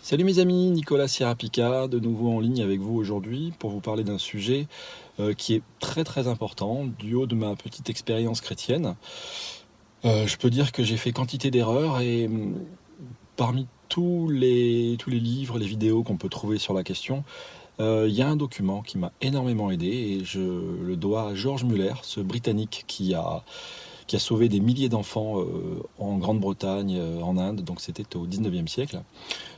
Salut mes amis, Nicolas Sierra-Pica, de nouveau en ligne avec vous aujourd'hui pour vous parler d'un sujet qui est très important du haut de ma petite expérience chrétienne. Je peux dire que j'ai fait quantité d'erreurs et parmi tous les livres, les vidéos qu'on peut trouver sur la question, il y a un document qui m'a énormément aidé et je le dois à George Muller, ce Britannique qui a sauvé des milliers d'enfants en Grande-Bretagne, en Inde, donc c'était au 19e siècle.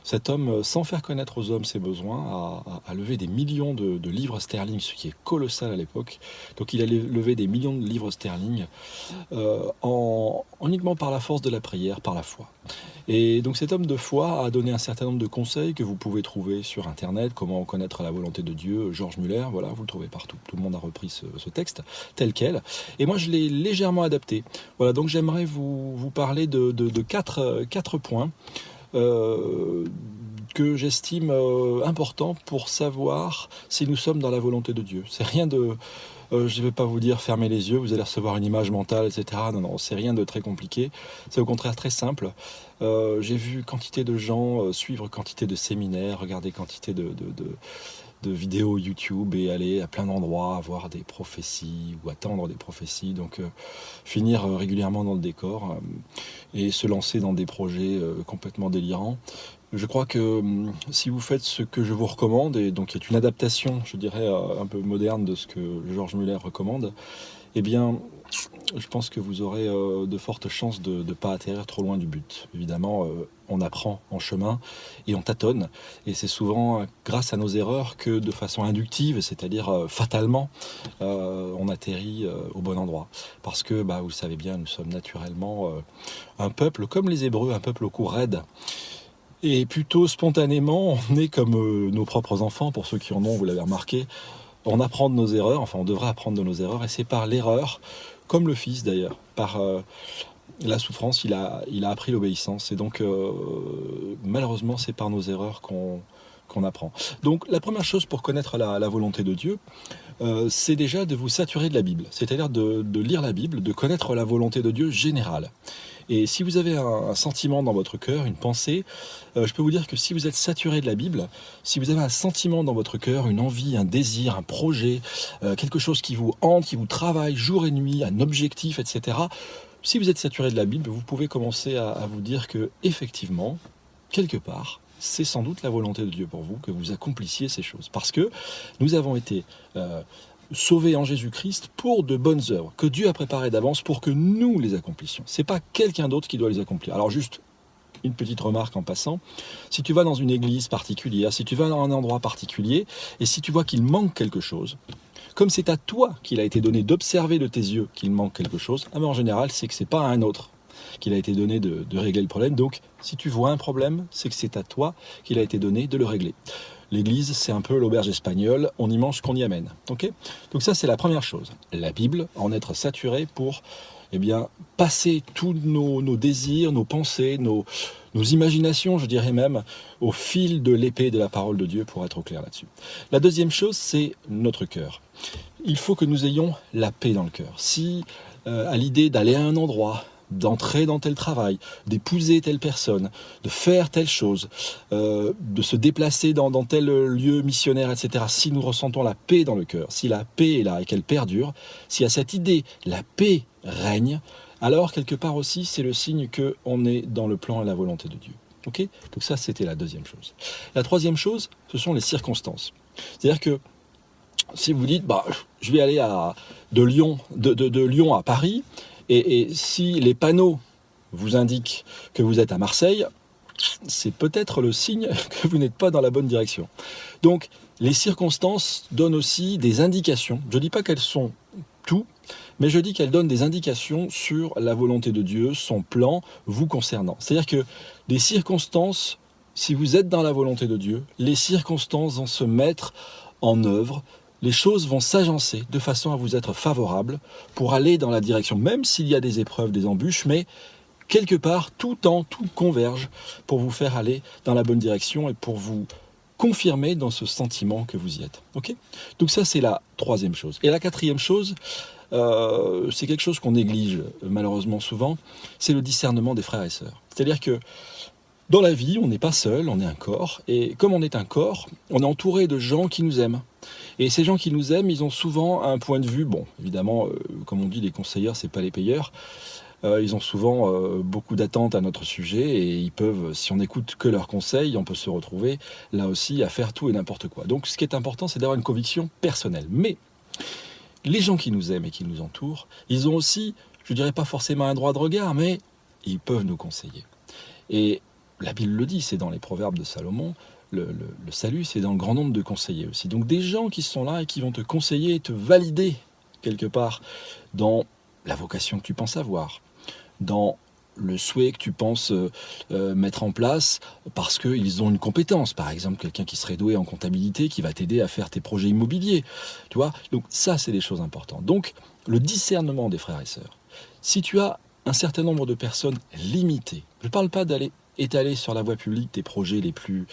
Cet homme, sans faire connaître aux hommes ses besoins, a levé des millions de livres sterling, ce qui est colossal à l'époque. Donc il a levé des millions de livres sterling uniquement par la force de la prière, par la foi. Et donc cet homme de foi a donné un certain nombre de conseils que vous pouvez trouver sur Internet, comment connaître la volonté de Dieu, George Muller, voilà, vous le trouvez partout. Tout le monde a repris ce texte tel quel. Et moi, je l'ai légèrement adapté. Voilà, donc j'aimerais vous parler de quatre points euh, que j'estime important pour savoir si nous sommes dans la volonté de Dieu. C'est rien de... je ne vais pas vous dire fermez les yeux, vous allez recevoir une image mentale, etc. Non, c'est rien de très compliqué. C'est au contraire très simple. J'ai vu quantité de gens suivre quantité de séminaires, regarder quantité de vidéos YouTube et aller à plein d'endroits, voir des prophéties ou attendre des prophéties. Donc finir régulièrement dans le décor et se lancer dans des projets complètement délirants. Je crois que si vous faites ce que je vous recommande, et donc qui est une adaptation, je dirais, un peu moderne de ce que George Muller recommande, eh bien, je pense que vous aurez de fortes chances de ne pas atterrir trop loin du but. Évidemment, on apprend en chemin et on tâtonne. Et c'est souvent grâce à nos erreurs que de façon inductive, c'est-à-dire fatalement, on atterrit au bon endroit. Parce que, vous le savez bien, nous sommes naturellement un peuple comme les Hébreux, un peuple au cou raide. Et plutôt spontanément, on est comme nos propres enfants, pour ceux qui en ont, vous l'avez remarqué, on apprend de nos erreurs, enfin on devrait apprendre de nos erreurs, et c'est par l'erreur, comme le Fils d'ailleurs, par la souffrance, il a appris l'obéissance, et donc malheureusement c'est par nos erreurs qu'on apprend. Donc la première chose pour connaître la volonté de Dieu, c'est déjà de vous saturer de la Bible, c'est-à-dire de lire la Bible, de connaître la volonté de Dieu générale. Et si vous avez un sentiment dans votre cœur, une pensée, je peux vous dire que si vous êtes saturé de la Bible, si vous avez un sentiment dans votre cœur, une envie, un désir, un projet, quelque chose qui vous hante, qui vous travaille jour et nuit, un objectif, etc., si vous êtes saturé de la Bible, vous pouvez commencer à vous dire que, effectivement, quelque part, c'est sans doute la volonté de Dieu pour vous que vous accomplissiez ces choses. Parce que nous avons été sauvés en Jésus-Christ pour de bonnes œuvres, que Dieu a préparées d'avance pour que nous les accomplissions. Ce n'est pas quelqu'un d'autre qui doit les accomplir. Alors juste une petite remarque en passant, si tu vas dans une église particulière, si tu vas dans un endroit particulier, et si tu vois qu'il manque quelque chose, comme c'est à toi qu'il a été donné d'observer de tes yeux qu'il manque quelque chose, en général, c'est que c'est pas à un autre qu'il a été donné de régler le problème. Donc, si tu vois un problème, c'est que c'est à toi qu'il a été donné de le régler. L'église, c'est un peu l'auberge espagnole, on y mange ce qu'on y amène. Okay, donc ça, c'est la première chose. La Bible, en être saturée pour passer tous nos désirs, nos pensées, nos imaginations, je dirais même, au fil de l'épée de la parole de Dieu pour être au clair là-dessus. La deuxième chose, c'est notre cœur. Il faut que nous ayons la paix dans le cœur. Si à l'idée d'aller à un endroit, d'entrer dans tel travail, d'épouser telle personne, de faire telle chose, de se déplacer dans tel lieu missionnaire, etc. Si nous ressentons la paix dans le cœur, si la paix est là et qu'elle perdure, si à cette idée, la paix règne, alors quelque part aussi, c'est le signe qu'on est dans le plan et la volonté de Dieu. Okay, donc ça, c'était la deuxième chose. La troisième chose, ce sont les circonstances. C'est-à-dire que si vous dites, je vais aller de Lyon à Paris, et si les panneaux vous indiquent que vous êtes à Marseille, c'est peut-être le signe que vous n'êtes pas dans la bonne direction. Donc, les circonstances donnent aussi des indications. Je ne dis pas qu'elles sont tout, mais je dis qu'elles donnent des indications sur la volonté de Dieu, son plan vous concernant. C'est-à-dire que les circonstances, si vous êtes dans la volonté de Dieu, les circonstances vont se mettre en œuvre, les choses vont s'agencer de façon à vous être favorables pour aller dans la direction, même s'il y a des épreuves, des embûches, mais quelque part, tout converge pour vous faire aller dans la bonne direction et pour vous confirmer dans ce sentiment que vous y êtes. Okay, donc ça, c'est la troisième chose. Et la quatrième chose, c'est quelque chose qu'on néglige malheureusement souvent, c'est le discernement des frères et sœurs. C'est-à-dire que Dans la vie, on n'est pas seul, on est un corps, et comme on est un corps, on est entouré de gens qui nous aiment. Et ces gens qui nous aiment, ils ont souvent un point de vue, bon, évidemment, comme on dit, les conseilleurs, c'est pas les payeurs, ils ont souvent beaucoup d'attentes à notre sujet, et ils peuvent, si on n'écoute que leurs conseils, on peut se retrouver, là aussi, à faire tout et n'importe quoi. Donc ce qui est important, c'est d'avoir une conviction personnelle. Mais les gens qui nous aiment et qui nous entourent, ils ont aussi, je dirais pas forcément un droit de regard, mais ils peuvent nous conseiller. Et la Bible le dit, c'est dans les proverbes de Salomon, le salut, c'est dans le grand nombre de conseillers aussi. Donc des gens qui sont là et qui vont te conseiller et te valider quelque part dans la vocation que tu penses avoir, dans le souhait que tu penses mettre en place parce qu'ils ont une compétence. Par exemple, quelqu'un qui serait doué en comptabilité qui va t'aider à faire tes projets immobiliers. Tu vois, donc ça, c'est des choses importantes. Donc, le discernement des frères et sœurs. Si tu as un certain nombre de personnes limitées, je ne parle pas d'aller étaler sur la voie publique tes projets les plus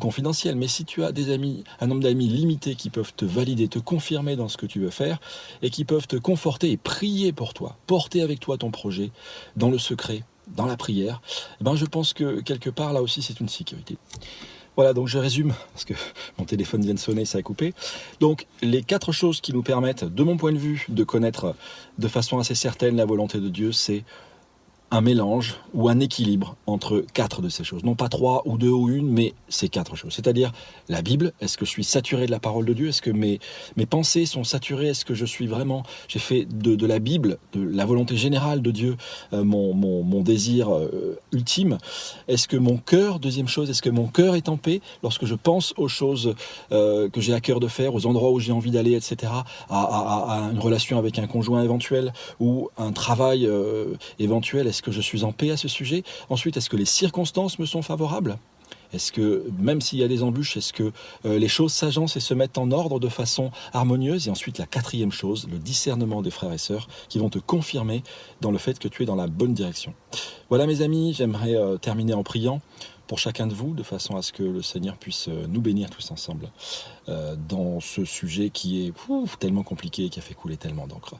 confidentiels, mais si tu as des amis, un nombre d'amis limité qui peuvent te valider, te confirmer dans ce que tu veux faire, et qui peuvent te conforter et prier pour toi, porter avec toi ton projet dans le secret, dans la prière, eh ben je pense que quelque part là aussi c'est une sécurité. Voilà, donc je résume, parce que mon téléphone vient de sonner, ça a coupé. Donc, les 4 choses qui nous permettent, de mon point de vue, de connaître de façon assez certaine la volonté de Dieu, c'est un mélange ou un équilibre entre 4 de ces choses. Non pas 3 ou 2 ou 1, mais ces 4 choses. C'est-à-dire la Bible, est-ce que je suis saturé de la parole de Dieu? Est-ce que mes pensées sont saturées? Est-ce que je suis vraiment, j'ai fait de la Bible, de la volonté générale de Dieu, mon désir ultime? Est-ce que mon cœur, deuxième chose, est-ce que mon cœur est en paix lorsque je pense aux choses que j'ai à cœur de faire, aux endroits où j'ai envie d'aller, etc., à une relation avec un conjoint éventuel ou un travail éventuel? Est-ce que je suis en paix à ce sujet? Ensuite, est-ce que les circonstances me sont favorables? Est-ce que, même s'il y a des embûches, est-ce que les choses s'agencent et se mettent en ordre de façon harmonieuse? Et ensuite, la 4e chose, le discernement des frères et sœurs qui vont te confirmer dans le fait que tu es dans la bonne direction. Voilà mes amis, j'aimerais terminer en priant pour chacun de vous, de façon à ce que le Seigneur puisse nous bénir tous ensemble dans ce sujet qui est tellement compliqué et qui a fait couler tellement d'encre.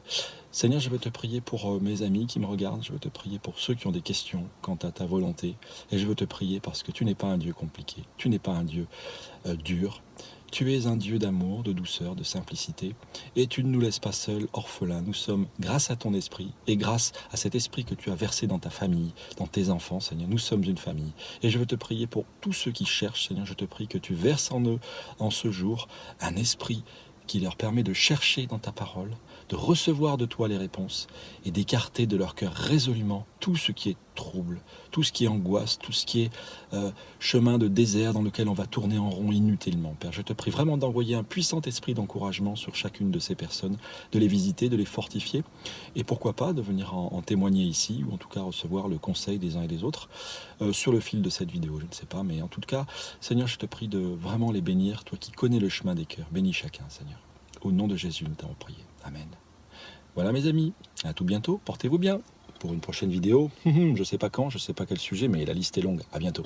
Seigneur, je veux te prier pour mes amis qui me regardent, je veux te prier pour ceux qui ont des questions quant à ta volonté, et je veux te prier parce que tu n'es pas un Dieu compliqué, tu n'es pas un Dieu dur, tu es un Dieu d'amour, de douceur, de simplicité, et tu ne nous laisses pas seuls, orphelins. Nous sommes, grâce à ton esprit, et grâce à cet esprit que tu as versé dans ta famille, dans tes enfants, Seigneur, nous sommes une famille. Et je veux te prier pour tous ceux qui cherchent, Seigneur, je te prie que tu verses en eux, en ce jour, un esprit qui leur permet de chercher dans ta parole, de recevoir de toi les réponses et d'écarter de leur cœur résolument tout ce qui est trouble, tout ce qui est angoisse, tout ce qui est chemin de désert dans lequel on va tourner en rond inutilement. Père, je te prie vraiment d'envoyer un puissant esprit d'encouragement sur chacune de ces personnes, de les visiter, de les fortifier et pourquoi pas de venir en témoigner ici ou en tout cas recevoir le conseil des uns et des autres sur le fil de cette vidéo, je ne sais pas, mais en tout cas, Seigneur, je te prie de vraiment les bénir, toi qui connais le chemin des cœurs. Bénis chacun, Seigneur. Au nom de Jésus, nous t'avons prié. Amen. Voilà mes amis, à tout bientôt, portez-vous bien pour une prochaine vidéo. Je ne sais pas quand, je ne sais pas quel sujet, mais la liste est longue. À bientôt.